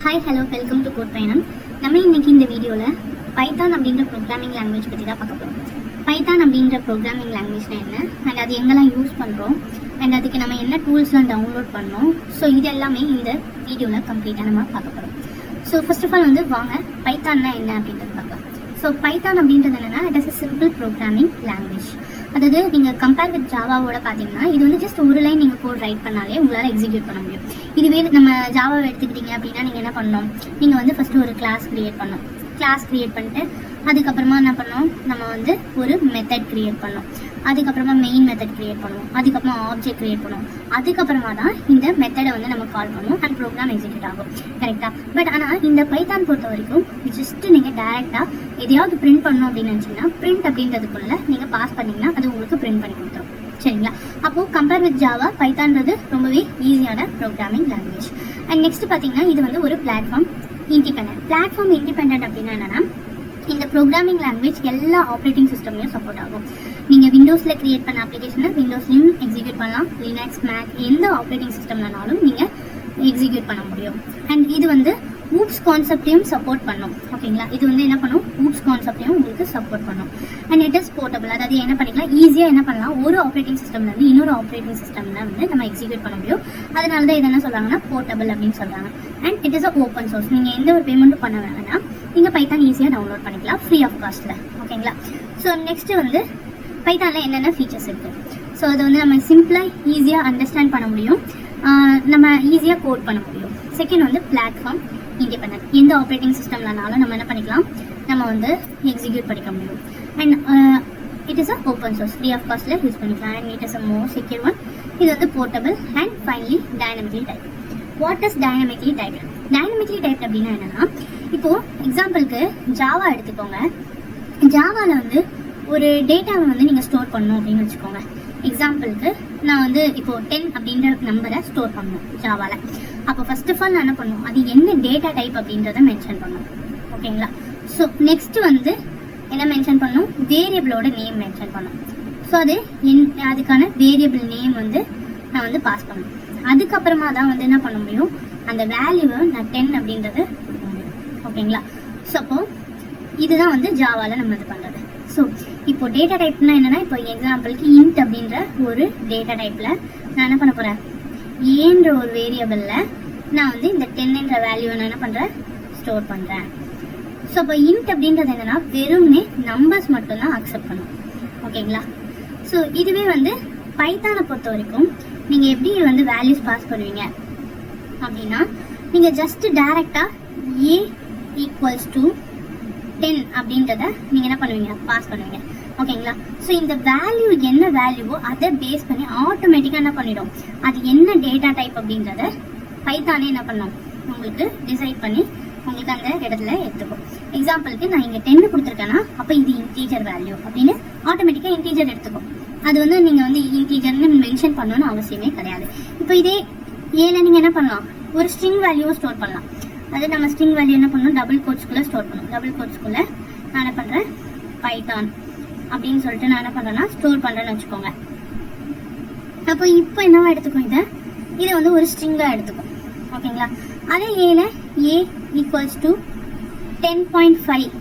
Hi hello welcome to code பயணம். நம்ம இன்னைக்கு இந்த வீடியோவில் பைத்தான் அப்படின்ற ப்ரோக்ராமிங் லாங்குவேஜ் பற்றி தான் பார்க்க போகிறோம். பைத்தான் அப்படின்ற ப்ரோக்ராமிங் லாங்குவேஜ்னா என்ன, அண்ட் அது எங்கெல்லாம் யூஸ் பண்ணுறோம், அண்ட் அதுக்கு நம்ம என்ன டூல்ஸ்லாம் டவுன்லோட் பண்ணோம், ஸோ இது எல்லாமே இந்த வீடியோவில் கம்ப்ளீட்டாக நம்ம பார்க்க போகிறோம். ஸோ ஃபர்ஸ்ட் ஆஃப் ஆல் வாங்க பைத்தான்னா என்ன அப்படின்றது பார்க்கலாம். ஸோ பைத்தான் அப்படின்றது என்னென்னா it is a simple programming language. அதாவது நீங்கள் கம்பேர் வித் ஜாவாவோட பார்த்தீங்கன்னா இது ஜஸ்ட் ஒரு லைன் நீங்கள் கோட் ரைட் பண்ணாலே உங்களால் எக்ஸிக்யூட் பண்ண முடியும். இதுவே நம்ம ஜாவாவை எடுத்துக்கிட்டீங்க அப்படின்னா நீங்கள் என்ன பண்ணணும், நீங்கள் ஃபஸ்ட்டு ஒரு கிளாஸ் க்ரியேட் பண்ணணும். கிளாஸ் க்ரியேட் பண்ணிட்டு அதுக்கப்புறமா என்ன பண்ணோம், நம்ம ஒரு மெத்தட் க்ரியேட் பண்ணோம். அதுக்கப்புறமா மெயின் மெத்தட் க்ரியேட் பண்ணுவோம். அதுக்கப்புறமா ஆப்ஜெக்ட் க்ரியேட் பண்ணுவோம். அதுக்கப்புறமா தான் இந்த மெத்தடை நம்ம கால் பண்ணுவோம் அண்ட் ப்ரோக்ராம் எக்ஸிக்யூட் ஆகும். கரெக்டாக? பட் ஆனால் இந்த பைத்தான் பொறுத்த வரைக்கும் ஜஸ்ட்டு நீங்கள் டேரெக்டாக எதையாவது பிரிண்ட் பண்ணணும் அப்படின்னு நினச்சிங்கன்னா பிரிண்ட் அப்படின்றதுக்குள்ளே நீங்கள் பாஸ் பண்ணிங்கன்னா அது உங்களுக்கு பிரிண்ட் பண்ணி கொடுத்துரும். சரிங்களா? அப்போது கம்பேர் வித் ஜாவா பைத்தான்றது ரொம்பவே ஈஸியான ப்ரோக்ராமிங் லாங்குவேஜ். அண்ட் நெக்ஸ்ட் பார்த்தீங்கன்னா இது ஒரு பிளாட்ஃபார்ம் இண்டிபெண்டன்ட் அப்படின்னா என்னன்னா இந்த ப்ரோக்ராமிங் லாங்குவேஜ் எல்லா ஆப்ரேட்டிங் சிஸ்டம்லையும் சப்போர்ட் ஆகும். நீங்கள் விண்டோஸில் கிரியேட் பண்ண அப்ளிகேஷனை விண்டோஸ்லையும் எக்ஸிக்யூட் பண்ணலாம். லினக்ஸ், மேக் எந்த ஆப்ரேட்டிங் சிஸ்டம்லனாலும் நீங்கள் எக்ஸிக்யூட் பண்ண முடியும். அண்ட் இது ஊப்ஸ் கான்செப்டையும் சப்போர்ட் பண்ணும். ஓகேங்களா? இது என்ன பண்ணும், ஊப்ஸ் கான்செப்டையும் உங்களுக்கு சப்போர்ட் பண்ணும். And it is portable. அதாவது என்ன பண்ணிக்கலாம், ஈஸியாக என்ன பண்ணலாம், ஒரு ஆப்ரேட்டிங் சிஸ்டம்லேருந்து இன்னொரு ஆப்ரேட்டிங் சிஸ்டமில் நம்ம எக்ஸிக்யூட் பண்ண முடியும். அதனால தான் இது என்ன சொல்கிறாங்கன்னா போர்ட்டபிள் அப்படின்னு சொல்கிறாங்க. And it is open source. நீங்கள் எந்த ஒரு பேமெண்ட்டும் பண்ண வேணாம்னா நீங்கள் பைத்தான் ஈஸியாக டவுன்லோட் பண்ணிக்கலாம் ஃப்ரீ ஆஃப் காஸ்ட்டில். ஓகேங்களா? ஸோ நெக்ஸ்ட்டு பைத்தானில் என்னென்ன ஃபீச்சர்ஸ் இருக்குது. ஸோ அது நம்ம சிம்பிளாக ஈஸியாக அண்டர்ஸ்டாண்ட் பண்ண முடியும், நம்ம ஈஸியாக கோட் பண்ண முடியும். Second platform independent. எந்த ஆப்ரேட்டிங் சிஸ்டம்லனாலும் நம்ம என்ன பண்ணிக்கலாம், நம்ம எக்ஸிக்யூட் பண்ணிக்க முடியும். And it is open source, free of காஸ்ட்டில் யூஸ் பண்ணிக்கலாம். And it is more secure one. இது portable. And finally dynamically type. What is dynamically type? Dynamically type அப்படின்னா என்னன்னா, இப்போது எக்ஸாம்பிளுக்கு ஜாவா எடுத்துக்கோங்க. ஜாவாவில் ஒரு டேட்டாவை நீங்கள் ஸ்டோர் பண்ணணும் அப்படின்னு வச்சுக்கோங்க. எக்ஸாம்பிளுக்கு நான் இப்போது 10 அப்படின்ற நம்பரை ஸ்டோர் பண்ணணும் ஜாவாவில். அப்போ ஃபர்ஸ்ட் ஆஃப் ஆல் நான் என்ன பண்ணணும், அது என்ன டேட்டா டைப் அப்படின்றத மென்ஷன் பண்ணணும். ஓகேங்களா? ஸோ நெக்ஸ்ட் என்ன மென்ஷன் பண்ணணும், வேரியபிளோட நேம் மென்ஷன் பண்ணணும். ஸோ அதுக்கான வேரியபிள் நேம் நான் பாஸ் பண்ணணும். அதுக்கப்புறமா தான் என்ன பண்ண முடியும், அந்த வேல்யூவை நான் 10 அப்படின்றத கொடுக்க முடியும். ஓகேங்களா? ஸோ அப்போ இதுதான் ஜாவாவில் நம்ம இது பண்ணுறது. ஸோ இப்போ டேட்டா டைப்னா என்னன்னா, இப்போ எக்ஸாம்பிளுக்கு இன்ட் அப்படின்ற ஒரு டேட்டா டைப்பில் நான் என்ன பண்ண போகிறேன், ஏன்ற ஒரு வேரியபிளில் நான் இந்த 10ன்ற வேல்யூவை நான் என்ன பண்ணுறேன், ஸ்டோர் பண்ணுறேன். ஸோ இப்போ இன்ட் அப்படின்றது என்னன்னா வெறும்னே நம்பர்ஸ் மட்டும்தான் அக்செப்ட் பண்ணும். ஓகேங்களா? ஸோ இதுவே பைத்தானை பொறுத்த வரைக்கும் நீங்கள் எப்படி வேல்யூஸ் பாஸ் பண்ணுவீங்க அப்படின்னா, நீங்கள் ஜஸ்ட் டைரெக்டாக ஏ ஈக்குவல்ஸ் டு 10 அப்படின்றத நீங்கள் என்ன பண்ணுவீங்க, பாஸ் பண்ணுவீங்க. ஓகேங்களா? ஸோ இந்த வேல்யூ என்ன வேல்யூவோ அதை பேஸ் பண்ணி ஆட்டோமேட்டிக்காக என்ன பண்ணிடும், அது என்ன டேட்டா டைப் அப்படின்றத பைத்தானே என்ன பண்ணும், உங்களுக்கு டிசைட் பண்ணி உங்களுக்கு அந்த இடத்துல எடுத்துக்கும். எக்ஸாம்பிளுக்கு நான் இங்கே 10 கொடுத்துருக்கேன்னா அப்போ இது இன்டீஜர் வேல்யூ அப்படின்னு ஆட்டோமேட்டிக்காக இன்டீஜர் எடுத்துக்கும். அது நீங்கள் இன்டீஜர்னு மென்ஷன் பண்ணணும்னு அவசியமே கிடையாது. இப்போ இதே ஏல நீங்கள் என்ன பண்ணலாம், ஒரு ஸ்ட்ரிங் வேல்யூவை ஸ்டோர் பண்ணலாம். அது நம்ம ஸ்ட்ரிங் வேல்யூ என்ன பண்ணணும், டபுள் கோட்ஸ்குள்ளே ஸ்டோர் பண்ணணும். டபுள் கோட்ஸ்குள்ளே நான் என்ன பண்ணுறேன், பைத்தான் அப்படின்னு சொல்லிட்டு நான் என்ன பண்ணுறேன்னா ஸ்டோர் பண்ணுறேன்னு வச்சுக்கோங்க. அப்போ இப்போ என்னவா எடுத்துக்கும், இதை ஒரு ஸ்ட்ரிங்காக எடுத்துக்கும். ஓகேங்களா? அதே ஏல ஏ ஈக்குவல்ஸ் டு 10.5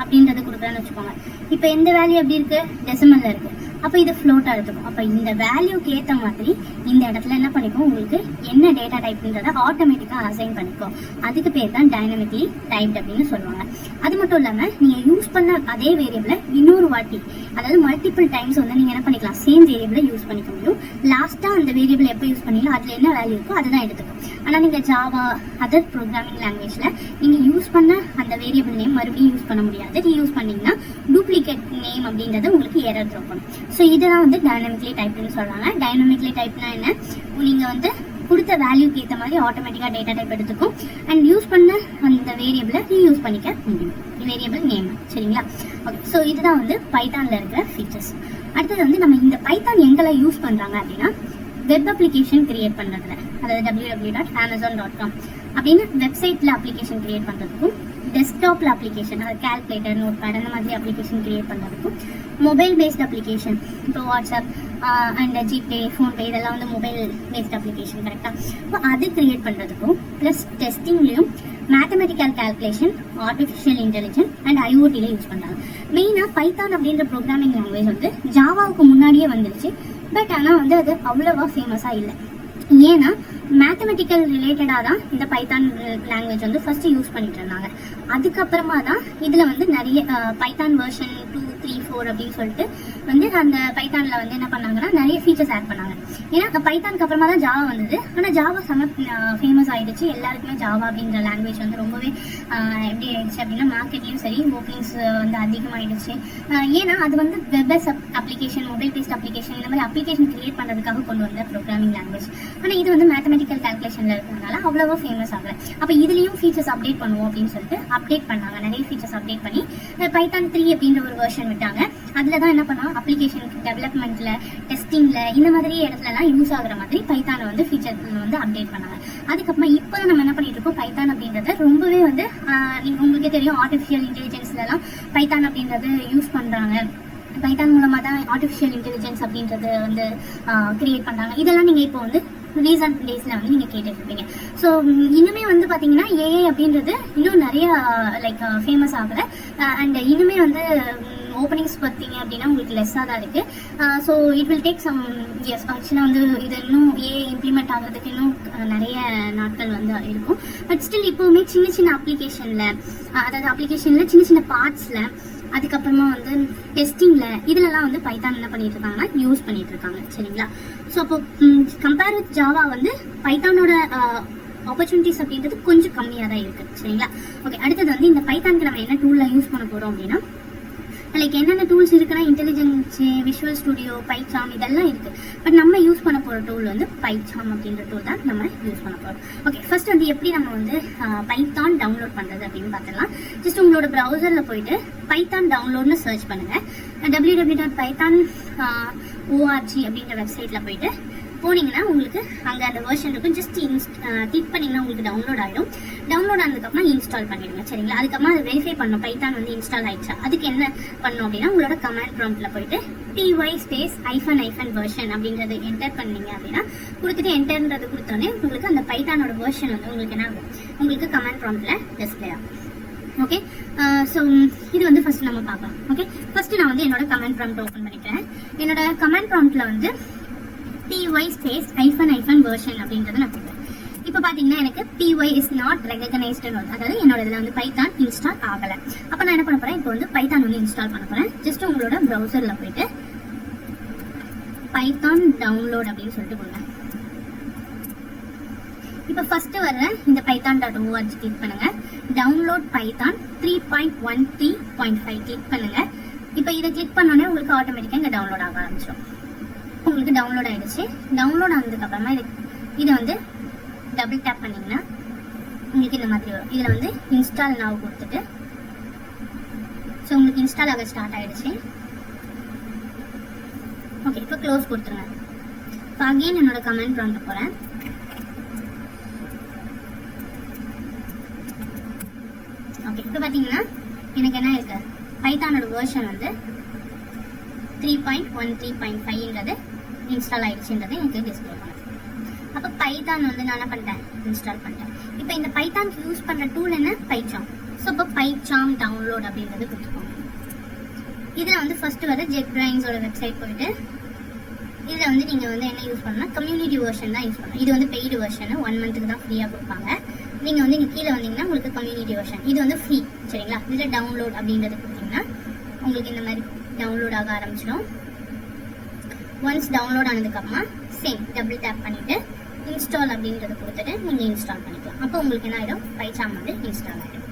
அப்படின்றது கொடுக்குறேன்னு வச்சுக்கோங்க. இப்போ எந்த வேல்யூ எப்படி இருக்கு, டெசிமலில் இருக்கு. அப்போ இது ஃப்ளோட்டாக எடுத்துக்கும். அப்போ இந்த வேல்யூக்கு ஏற்ற மாதிரி இந்த இடத்துல என்ன பண்ணிக்கும், உங்களுக்கு என்ன டேட்டா டைப்ன்றதை ஆட்டோமேட்டிக்காக அசைன் பண்ணிக்கும். அதுக்கு பேர் தான் டைனமிக்லி டைப்ட் அப்படின்னு சொல்லுவாங்க. அது மட்டும் இல்லாமல் நீங்கள் யூஸ் பண்ண அதே வேரியபிளை இன்னொரு வாட்டி, அதாவது மல்டிபிள் டைம்ஸ் நீங்கள் என்ன பண்ணிக்கலாம், சேம் வேரியபிளை யூஸ் பண்ணிக்க முடியும். லாஸ்ட்டாக அந்த வேரியபிள் எப்போ யூஸ் பண்ணீங்களோ அதில் என்ன வேல்யூ இருக்கோ அதை தான் எடுத்துக்கும். ஆனால் நீங்கள் ஜாவா அதர் ப்ரோக்ராமிங் லாங்குவேஜில் நீங்கள் யூஸ் பண்ண அந்த வேரியபிள் நேம் மறுபடியும் யூஸ் பண்ண முடியாது. யூஸ் பண்ணீங்கன்னா டூப்ளிகேட் நேம் அப்படின்றது உங்களுக்கு எரர் த்ரோ பண்ணும். ஸோ இதுதான் டைனமிக்லி டைப்னு சொல்கிறாங்க. டைனமிக்லி டைப்னா என்ன, நீங்கள் கொடுத்த வேல்யூக்கு ஏற்ற மாதிரி ஆட்டோமேட்டிக்காக டேட்டா டைப் எடுத்துக்கும். அண்ட் யூஸ் பண்ண அந்த வேரியபிளை ரீயூஸ் பண்ணிக்க முடியும், வேரியபிள் நேம். சரிங்களா? ஓகே. ஸோ இதுதான் பைத்தானில் இருக்கிற ஃபீச்சர்ஸ். அடுத்தது நம்ம இந்த பைத்தான் எங்கெல்லாம் யூஸ் பண்ணுறாங்க அப்படின்னா, வெப் அப்ளிகேஷன் கிரியேட் பண்ணுறதுல, அதாவது www.amazon.com அப்படின்னு வெப்சைட்டில் அப்ளிகேஷன் கிரியேட் பண்ணுறதுக்கும், டெஸ்க்டாப்பில் அப்ளிகேஷன், அதாவது கால்குலேட்டர், நோட் பேட் அந்த மாதிரி அப்ளிகேஷன் கிரியேட் பண்ணுறதுக்கும், மொபைல் பேஸ்ட் அப்ளிகேஷன் இப்போ வாட்ஸ்அப் அண்ட் ஜிபே, ஃபோன்பே இதெல்லாம் மொபைல் பேஸ்ட் அப்ளிகேஷன். கரெக்டாக? இப்போ அது கிரியேட் பண்ணுறதுக்கும் ப்ளஸ் டெஸ்டிங்லேயும் mathematical calculation, artificial intelligence and ஐஓடியில் யூஸ் பண்ணுறாங்க. மெயினாக பைத்தான் அப்படின்ற ப்ரோக்ராமிங் லாங்குவேஜ் வந்து ஜாவாவுக்கு முன்னாடியே வந்துருச்சு. பட் ஆனால் வந்து அது அவ்வளோவா ஃபேமஸாக இல்லை. ஏன்னா மேத்தமெட்டிக்கல் ரிலேட்டடாக தான் இந்த பைத்தான் லாங்குவேஜ் வந்து ஃபர்ஸ்ட் யூஸ் பண்ணிட்டு இருந்தாங்க. அதுக்கப்புறமா தான் இதில் வந்து நிறைய பைத்தான் வெர்ஷன் 2, 3, 4 அப்படின்னு சொல்லிட்டு வந்து அந்த பைத்தானில் வந்து என்ன பண்ணாங்கன்னா நிறைய ஃபீச்சர்ஸ் ஆட் பண்ணாங்க. ஏன்னா பைத்தானுக்கு அப்புறமா தான் ஜாவா வந்தது. ஆனால் ஜாவா செம ஃபேமஸ் ஆகிடுச்சு. எல்லாருக்குமே ஜாவா அப்படின்ற லாங்குவேஜ் வந்து ரொம்பவே எப்படி ஆயிடுச்சு அப்படின்னா மார்க்கெட்லேயும் சரி ஓப்பனிங்ஸ் வந்து அதிகமாகிடுச்சு. ஏன்னா அது வந்து web application, mobile based application, இந்த மாதிரி அப்ளிகேஷன் கிரியேட் பண்ணுறதுக்காக கொண்டு வந்த ப்ரோக்ராமிங் லாங்குவேஜ். ஆனால் இது வந்து மேத்தமெட்டிக்கல் கால்குலேஷனில் இருக்கிறதுனால அவ்வளோவா ஃபேமஸ் ஆகலை. அப்போ இதுலேயும் ஃபீச்சர்ஸ் அப்டேட் பண்ணுவோம் அப்படின்னு சொல்லிட்டு அப்டேட் பண்ணாங்க. நிறைய ஃபீச்சர்ஸ் அப்டேட் பண்ணி பைத்தான் 3 அப்படின்ற ஒரு வெர்ஷன் விட்டாங்க. அதில் தான் என்ன பண்ணால் அப்ளிகேஷன் டெவலப்மெண்ட்டில், டெஸ்டிங்கில் இந்த மாதிரி இடத்துலலாம் யூஸ் ஆகுற மாதிரி பைத்தானை வந்து ஃபீச்சர் வந்து அப்டேட் பண்ணாங்க. அதுக்கப்புறமா இப்போ நம்ம என்ன பண்ணிட்டு இருக்கோம், பைத்தான் அப்படின்றத ரொம்பவே வந்து உங்களுக்கே தெரியும், ஆர்டிஃபிஷியல் இன்டெலிஜென்ஸ்லாம் பைத்தான் அப்படின்றது யூஸ் பண்ணுறாங்க. பைத்தான் மூலமாக தான் ஆர்டிஃபிஷியல் இன்டெலிஜென்ஸ் அப்படின்றது வந்து கிரியேட் பண்ணுறாங்க. இதெல்லாம் நீங்கள் இப்போ வந்து ரீசன்ட் டேஸில் வந்து நீங்கள் கேட்டுட்ருப்பீங்க. ஸோ இன்னுமே வந்து பார்த்தீங்கன்னா ஏஐ அப்படின்றது இன்னும் நிறைய லைக் ஃபேமஸ் ஆகுற அண்ட் இன்னுமே வந்து ஓப்பனிங்ஸ் பார்த்தீங்க அப்படின்னா உங்களுக்கு லெஸ்ஸாக தான் இருக்குது. So it will take some years. ஆக்சுவலாக வந்து இது இன்னும் ஏஐ இம்ப்ளிமெண்ட் ஆகிறதுக்கு இன்னும் நிறைய நாட்கள் வந்து இருக்கும். பட் ஸ்டில் இப்போவுமே சின்ன சின்ன அப்ளிகேஷனில், அதாவது அப்ளிகேஷனில் சின்ன சின்ன பார்ட்ஸில், அதுக்கப்புறமா வந்து டெஸ்டிங்கில் இதிலலாம் வந்து பைத்தான் என்ன பண்ணிட்டு இருக்காங்கன்னா யூஸ் பண்ணிட்டு இருக்காங்க. சரிங்களா? ஸோ அப்போ கம்பேர் வித் ஜாவா வந்து பைத்தானோட ஆப்பர்ச்சுனிட்டிஸ் அப்படின்றது கொஞ்சம் கம்மியாக தான் இருக்குது. சரிங்களா? ஓகே, அடுத்தது வந்து இந்த பைத்தானுக்கு நம்ம என்ன டூலில் யூஸ் பண்ண போகிறோம் அப்படின்னா, லைக் என்னென்ன டூல்ஸ் இருக்குன்னா இன்டெலிஜென்ஸ், விஷுவல் ஸ்டுடியோ, பைச்சாம் இதெல்லாம் இருக்குது. பட் நம்ம யூஸ் பண்ண போகிற டூல் வந்து பைச்சாம் அப்படின்ற டூல் தான் நம்ம யூஸ் பண்ண போகிறோம். ஓகே, ஃபர்ஸ்ட் வந்து எப்படி நம்ம வந்து பைத்தான் டவுன்லோட் பண்ணுறது அப்படின்னு பார்த்துக்கலாம். ஜஸ்ட் உங்களோட ப்ரௌசரில் போயிட்டு பைத்தான் டவுன்லோட்னு சர்ச் பண்ணுங்கள். www.python.org அப்படின்ற வெப்சைட்டில் போயிட்டு போனீங்கன்னா உங்களுக்கு அங்கே அந்த வெர்ஷன் இருக்கும். ஜஸ்ட் கிளிக் பண்ணிங்கன்னா உங்களுக்கு டவுன்லோட் ஆகிடும். டவுன்லோட் ஆனதுக்கப்புறம் இன்ஸ்டால் பண்ணிடுங்க. சரிங்களா? அதுக்கப்புறமா அதை வெரிஃபை பண்ணணும் பைத்தான் வந்து இன்ஸ்டால் ஆயிடுச்சா. அதுக்கு என்ன பண்ணணும் அப்படின்னா உங்களோட கமாண்ட் ப்ராம்ப்டில் போயிட்டு py_version அப்படின்றது என்டர் பண்ணீங்க அப்படின்னா கொடுத்துட்டு என்டர்ன்றது கொடுத்தோன்னே உங்களுக்கு அந்த பைத்தானோட வெர்ஷன் வந்து உங்களுக்கு என்ன ஆகும், உங்களுக்கு கமாண்ட் ப்ராம்ப்டில் டிஸ்பிளே ஆகும். ஓகே, ஸோ இது வந்து ஃபர்ஸ்ட் நம்ம பார்க்கலாம். ஓகே, ஃபர்ஸ்ட் நான் வந்து என்னோட கமாண்ட் ப்ராம்ப்ட் ஓப்பன் பண்ணிக்கிறேன். என்னோட கமாண்ட் ப்ராம்ப்டில் வந்து py_version அப்படின்றத நான் கொடுப்பேன். இப்போ பார்த்தீங்கன்னா எனக்கு py is not recognized, அதாவது என்னோட இதில் வந்து பைத்தான் இன்ஸ்டால் ஆகலை. அப்போ நான் என்ன பண்ண போகிறேன், இப்போ வந்து பைத்தான் வந்து இன்ஸ்டால் பண்ண போகிறேன். ஜஸ்ட் உங்களோட ப்ரௌசரில் போயிட்டு பைத்தான் டவுன்லோட் அப்படின்னு சொல்லிட்டு கொடுங்க. இப்போ ஃபர்ஸ்ட் வர்ற இந்த python.org கிளிக் பண்ணுங்க. டவுன்லோட் பைத்தான் 3.13.5 கிளிக் பண்ணுங்க. இப்போ இதை கிளிக் பண்ணோன்னே உங்களுக்கு ஆட்டோமேட்டிக்காக இங்கே டவுன்லோட் ஆக ஆரம்பிச்சிடும். உங்களுக்கு டவுன்லோட் ஆகிடுச்சு. டவுன்லோட் ஆனதுக்கு அப்புறமா இதை வந்து டபுள் டேப் பண்ணிங்கன்னா உங்களுக்கு இந்த மாதிரி வரும். இதில் வந்து இன்ஸ்டால் நவ் கொடுத்துட்டு ஸோ உங்களுக்கு இன்ஸ்டால் ஆக ஸ்டார்ட் ஆகிடுச்சு. ஓகே, இப்போ க்ளோஸ் கொடுத்துருங்க. இப்போ அகெயின் என்னோட கமெண்ட் ப்ராம்ப்ட் போகிறேன். ஓகே, இப்போ பார்த்தீங்கன்னா எனக்கு என்ன இருக்கு, பைத்தானோட வெர்ஷன் வந்து 3.13.5ன்றது இன்ஸ்டால் ஆயிடுச்சுன்றது எனக்கு டிஸ்பிளே பண்ணுது. அப்போ பைத்தான் வந்து நான் என்ன பண்ணிட்டேன், இன்ஸ்டால் பண்ணிட்டேன். இப்போ இந்த பைத்தானுக்கு யூஸ் பண்ணுற டூல் என்ன, பைச்சாம். ஸோ இப்போ பைச்சாம் டவுன்லோட் அப்படின்றது கொடுத்துக்கோங்க. இதில் வந்து ஃபர்ஸ்ட் வர JetBrainஸோட வெப்சைட் போயிட்டு இதில் வந்து நீங்கள் வந்து என்ன யூஸ் பண்ணலாம், கம்யூனிட்டி வெர்ஷன் தான் யூஸ் பண்ணணும். இது வந்து பெய்டு வெர்ஷன், 1 மந்த்துக்கு தான் ஃப்ரீயாக கொடுப்பாங்க. நீங்கள் வந்து இங்கே கீழே வந்தீங்கன்னா உங்களுக்கு கம்யூனிட்டி வெர்ஷன், இது வந்து ஃப்ரீ. சரிங்களா? இதில் டவுன்லோட் அப்படின்றது கொடுத்தீங்கன்னா உங்களுக்கு இந்த மாதிரி டவுன்லோட் ஆக ஆரம்பிச்சிடும். ஒன்ஸ் டவுன்லோட் ஆனதுக்கப்புறமா சேம் டபுள் டேப் பண்ணிவிட்டு இன்ஸ்டால் அப்படின்றத கொடுத்துட்டு நீங்கள் இன்ஸ்டால் பண்ணிக்கலாம். அப்போ உங்களுக்கு என்ன ஆகிடும், பைச்சாம் வந்து இன்ஸ்டால் ஆகிடும்.